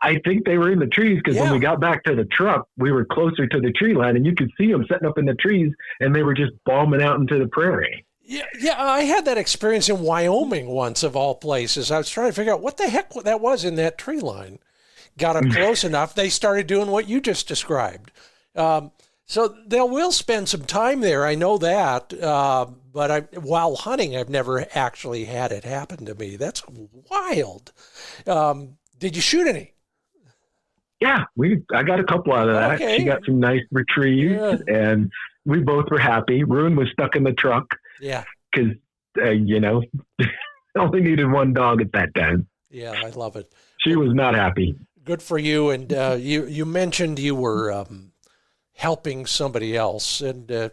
I think they were in the trees because when we got back to the truck, we were closer to the tree line and you could see them setting up in the trees and they were just bombing out into the prairie. Yeah, I had that experience in Wyoming once, of all places. I was trying to figure out what the heck that was in that tree line. Got up close enough, they started doing what you just described. So they will spend some time there, I know that, but while hunting, I've never actually had it happen to me. That's wild. Did you shoot any? Yeah, I got a couple out of that. Okay. She got some nice retrieves, and we both were happy. Ruin was stuck in the truck. Yeah. Because, you know, only needed one dog at that time. Yeah, I love it. She was not happy. Good for you. And you mentioned you were helping somebody else. And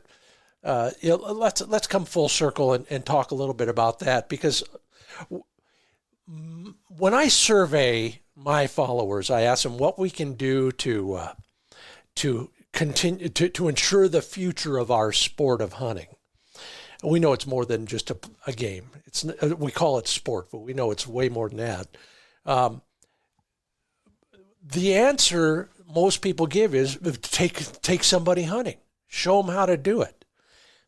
let's come full circle and talk a little bit about that. Because when I survey my followers, I ask them what we can do to continue to ensure the future of our sport of hunting. We know it's more than just a game. We call it sport, but we know it's way more than that. The answer most people give is take somebody hunting, show them how to do it.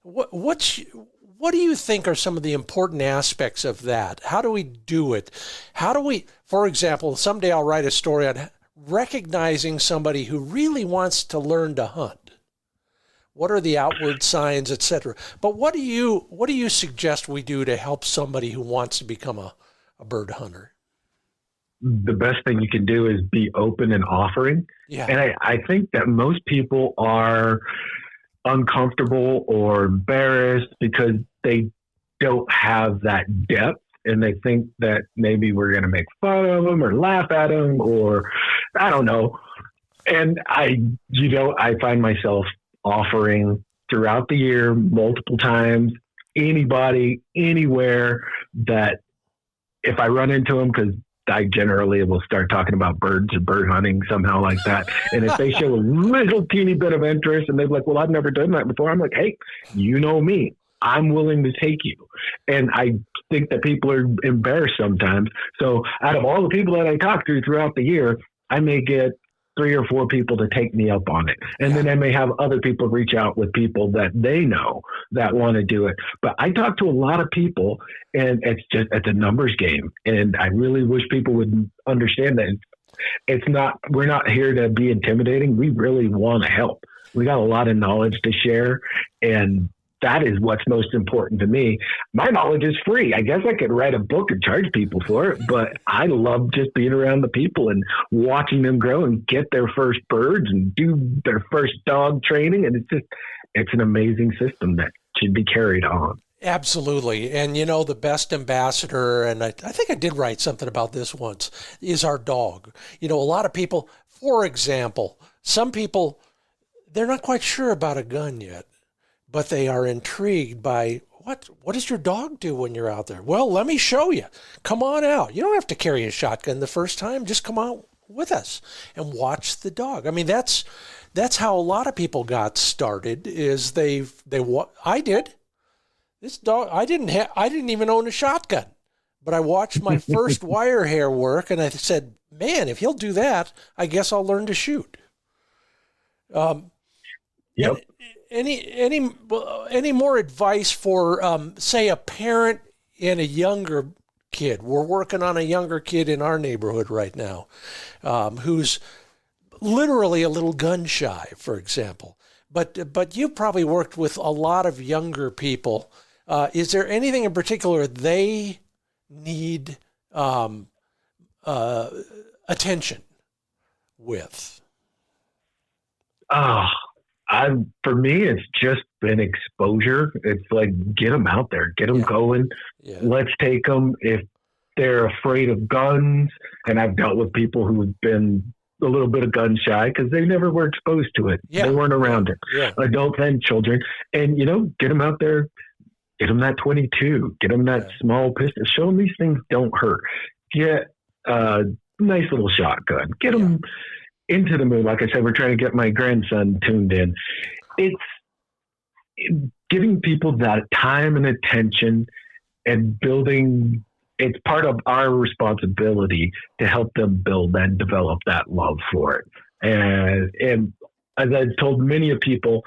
What do you think are some of the important aspects of that? How do we do it? How do we, for example, someday I'll write a story on recognizing somebody who really wants to learn to hunt. What are the outward signs, etc.? But what do you suggest we do to help somebody who wants to become a bird hunter? The best thing you can do is be open and offering. Yeah. And I think that most people are uncomfortable or embarrassed because they don't have that depth and they think that maybe we're going to make fun of them or laugh at them or I don't know. And I find myself offering throughout the year, multiple times, anybody, anywhere that if I run into them, because I generally will start talking about birds or bird hunting somehow like that. And if they show a little teeny bit of interest and they're like, well, I've never done that before. I'm like, hey, you know me, I'm willing to take you. And I think that people are embarrassed sometimes. So out of all the people that I talk to throughout the year, I may get 3 or 4 people to take me up on it. And then I may have other people reach out with people that they know that want to do it. But I talk to a lot of people and it's a numbers game. And I really wish people would understand that we're not here to be intimidating. We really want to help. We got a lot of knowledge to share and that is what's most important to me. My knowledge is free. I guess I could write a book and charge people for it, but I love just being around the people and watching them grow and get their first birds and do their first dog training. And it's an amazing system that should be carried on. Absolutely. And, the best ambassador, and I think I did write something about this once, is our dog. A lot of people, for example, some people, they're not quite sure about a gun yet, but they are intrigued by what does your dog do when you're out there? Well, let me show you. Come on out. You don't have to carry a shotgun the first time. Just come out with us and watch the dog. I mean, that's how a lot of people got started. Is I did. This dog, I didn't even own a shotgun, but I watched my first wire hair work, and I said, man, if he'll do that, I guess I'll learn to shoot. Yep. Any more advice for, say, a parent and a younger kid? We're working on a younger kid in our neighborhood right now, who's literally a little gun shy, for example. But you probably worked with a lot of younger people. Is there anything in particular they need attention with? For me, it's just been exposure. It's like, get them out there, get them going. Yeah. Let's take them. If they're afraid of guns, and I've dealt with people who've been a little bit of gun shy because they never were exposed to it. Yeah. They weren't around it. Yeah. Adults and children. And, get them out there, get them that 22, get them that small pistol. Show them these things don't hurt. Get a nice little shotgun. Get them into the mood. Like I said, we're trying to get my grandson tuned in. It's giving people that time and attention and building. It's part of our responsibility to help them build and develop that love for it. And as I've told many of people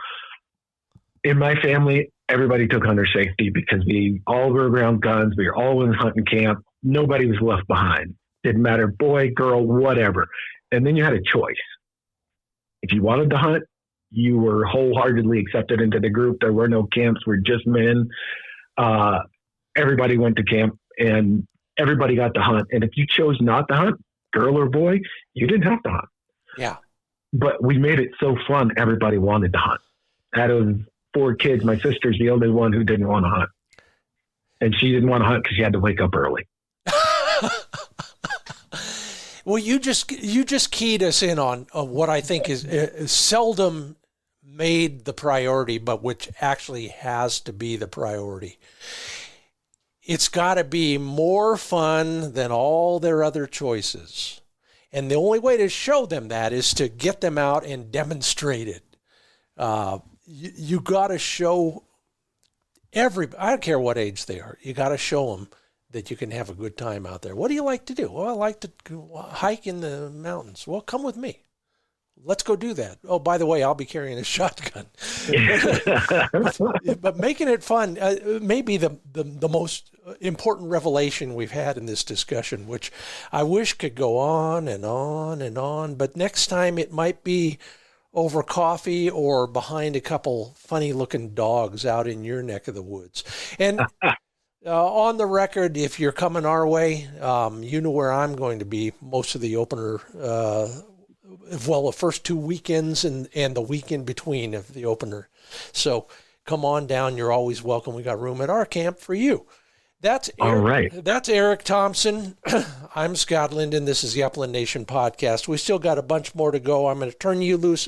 in my family, everybody took hunter safety because we all were around guns. We were all in hunting camp. Nobody was left behind. Didn't matter, boy, girl, whatever. And then you had a choice. If you wanted to hunt, you were wholeheartedly accepted into the group. There were no camps. We're just men. Everybody went to camp and everybody got to hunt. And if you chose not to hunt, girl or boy, you didn't have to hunt. Yeah. But we made it so fun. Everybody wanted to hunt. Out of 4 kids, my sister's the only one who didn't want to hunt. And she didn't want to hunt because she had to wake up early. Well, you just keyed us in on what I think is seldom made the priority, but which actually has to be the priority. It's got to be more fun than all their other choices. And the only way to show them that is to get them out and demonstrate it. You got to show I don't care what age they are, you got to show them that you can have a good time out there. What do you like to do? Well, I like to hike in the mountains. Well, come with me. Let's go do that. Oh, by the way, I'll be carrying a shotgun. But making it fun may be the most important revelation we've had in this discussion, which I wish could go on and on and on. But next time it might be over coffee or behind a couple funny-looking dogs out in your neck of the woods. And on the record, if you're coming our way, you know where I'm going to be most of the opener, the first 2 weekends and the week in between of the opener. So come on down. You're always welcome. We got room at our camp for you. That's Eric, all right. That's Eric Thompson. I'm Scott Linden. This is the Upland Nation podcast. We still got a bunch more to go. I'm going to turn you loose,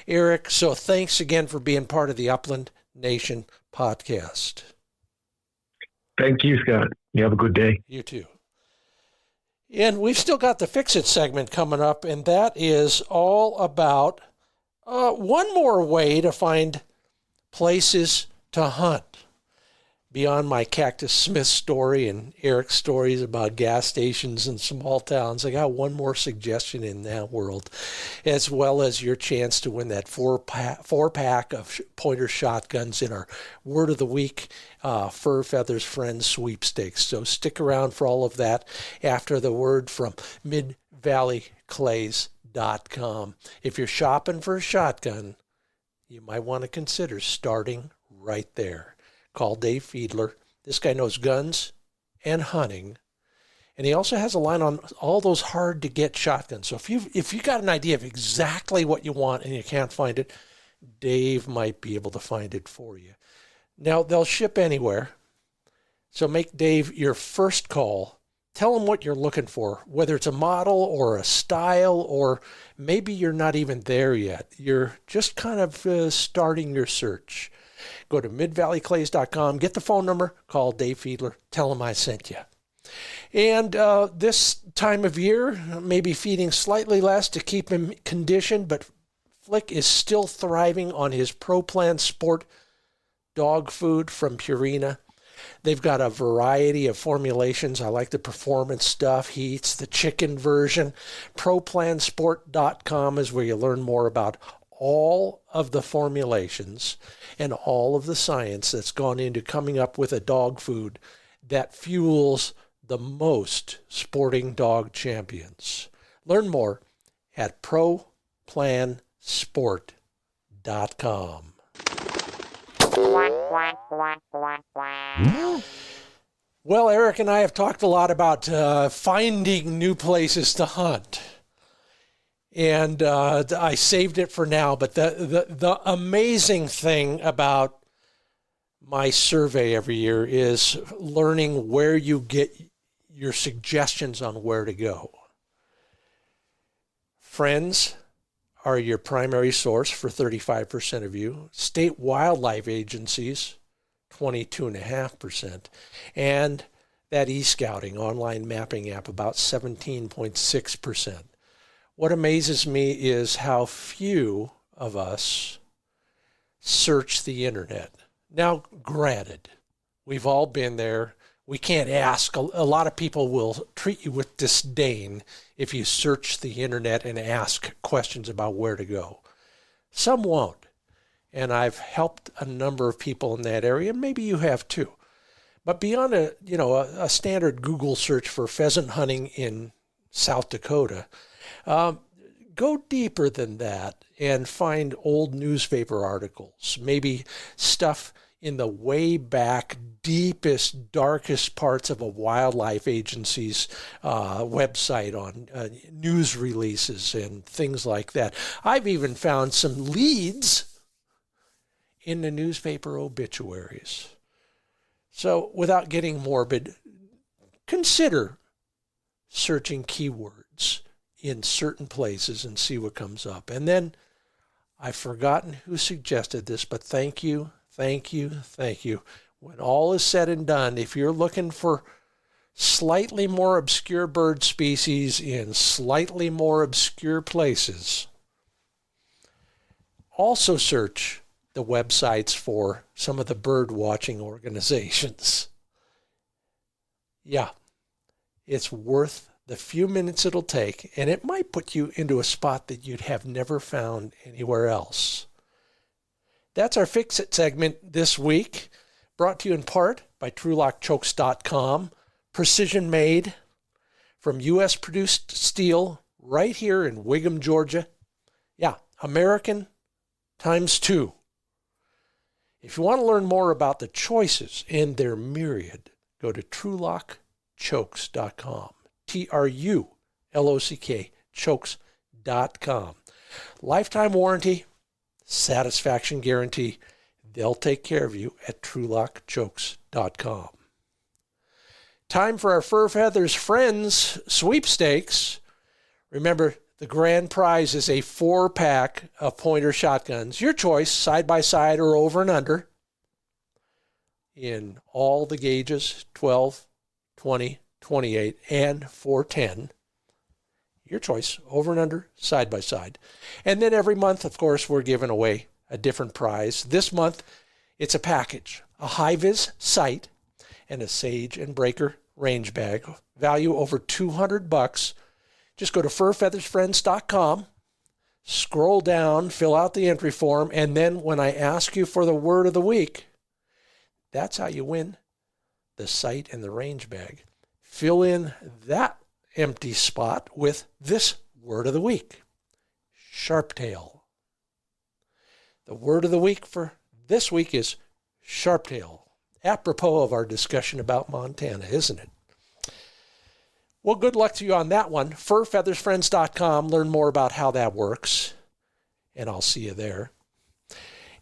Eric. So thanks again for being part of the Upland Nation podcast. Thank you, Scott. You have a good day. You too. And we've still got the Fix It segment coming up, and that is all about one more way to find places to hunt. Beyond my Cactus Smith story and Eric's stories about gas stations and small towns, I got one more suggestion in that world, as well as your chance to win that four pack of pointer shotguns in our Word of the Week Fur Feathers Friends sweepstakes. So stick around for all of that after the word from midvalleyclays.com. If you're shopping for a shotgun, you might want to consider starting right there. Call Dave Fiedler. This guy knows guns and hunting. And he also has a line on all those hard-to-get shotguns. So if you got an idea of exactly what you want and you can't find it, Dave might be able to find it for you. Now, they'll ship anywhere. So make Dave your first call. Tell him what you're looking for, whether it's a model or a style, or maybe you're not even there yet. You're just kind of starting your search. Go to midvalleyclays.com, get the phone number, call Dave Fiedler, tell him I sent you. And this time of year, maybe feeding slightly less to keep him conditioned, but Flick is still thriving on his Pro Plan Sport dog food from Purina. They've got a variety of formulations. I like the performance stuff. He eats the chicken version. ProPlansport.com is where you learn more about all of the formulations and all of the science that's gone into coming up with a dog food that fuels the most sporting dog champions. Learn more at ProPlansport.com. Well, Eric and I have talked a lot about finding new places to hunt. And I saved it for now. But the amazing thing about my survey every year is learning where you get your suggestions on where to go. Friends are your primary source for 35% of you. State wildlife agencies, 22.5%. And that e-scouting online mapping app, about 17.6%. What amazes me is how few of us search the internet. Now, granted, we've all been there. We can't ask. A lot of people will treat you with disdain if you search the internet and ask questions about where to go. Some won't. And I've helped a number of people in that area. Maybe you have too. But beyond a standard Google search for pheasant hunting in South Dakota, go deeper than that and find old newspaper articles, maybe stuff in the way back, deepest, darkest parts of a wildlife agency's website on news releases and things like that. I've even found some leads in the newspaper obituaries. So without getting morbid, consider searching keywords in certain places and see what comes up. And then I've forgotten who suggested this, but thank you. When all is said and done, if you're looking for slightly more obscure bird species in slightly more obscure places, also search the websites for some of the bird watching organizations. Yeah, it's worth the few minutes it'll take, and it might put you into a spot that you'd have never found anywhere else. That's our Fix It segment this week, brought to you in part by TrulockChokes.com, precision made from U.S. produced steel right here in Wiggum, Georgia. Yeah, American times 2. If you want to learn more about the choices and their myriad, go to TrulockChokes.com. TRULOCK, chokes.com. Lifetime warranty, satisfaction guarantee. They'll take care of you at TrulockChokes.com. Time for our Fur Feathers Friends sweepstakes. Remember, the grand prize is a 4-pack of pointer shotguns. Your choice, side by side or over and under, in all the gauges, 12, 20, 28, and 410. Your choice, over and under, side by side. And then every month, of course, we're giving away a different prize. This month, it's a package, a HiViz sight, and a Sage and Breaker range bag, value over $200. Just go to furfeathersfriends.com, scroll down, fill out the entry form, and then when I ask you for the word of the week, that's how you win the sight and the range bag. Fill in that empty spot with this word of the week, sharptail. The word of the week for this week is sharptail. Apropos of our discussion about Montana, isn't it? Well, good luck to you on that one. Furfeathersfriends.com. Learn more about how that works. And I'll see you there.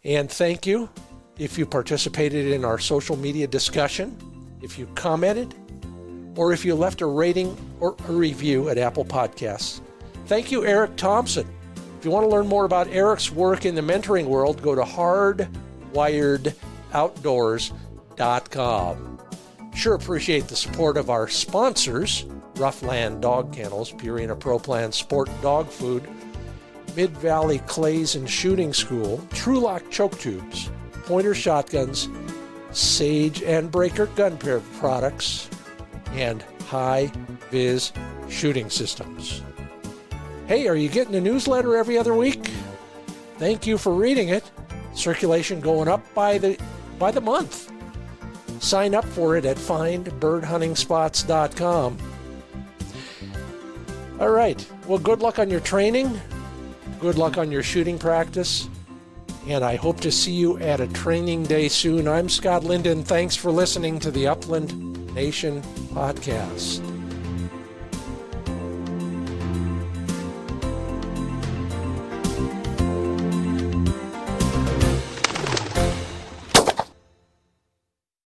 And thank you if you participated in our social media discussion, if you commented, or if you left a rating or a review at Apple Podcasts. Thank you, Eric Thompson. If you want to learn more about Eric's work in the mentoring world, go to hardwiredoutdoors.com. Sure appreciate the support of our sponsors, RuffLand Dog Kennels, Purina Pro Plan Sport Dog Food, Mid-Valley Clays and Shooting School, TrulockChokes Tubes, Pointer Shotguns, Sage and Breaker Gun Pair products, and HiViz Shooting Systems. Hey, are you getting a newsletter every other week? Thank you for reading it. Circulation going up by the month. Sign up for it at findbirdhuntingspots.com. All right. Well, good luck on your training. Good luck on your shooting practice. And I hope to see you at a training day soon. I'm Scott Linden. Thanks for listening to the Upland Nation podcast.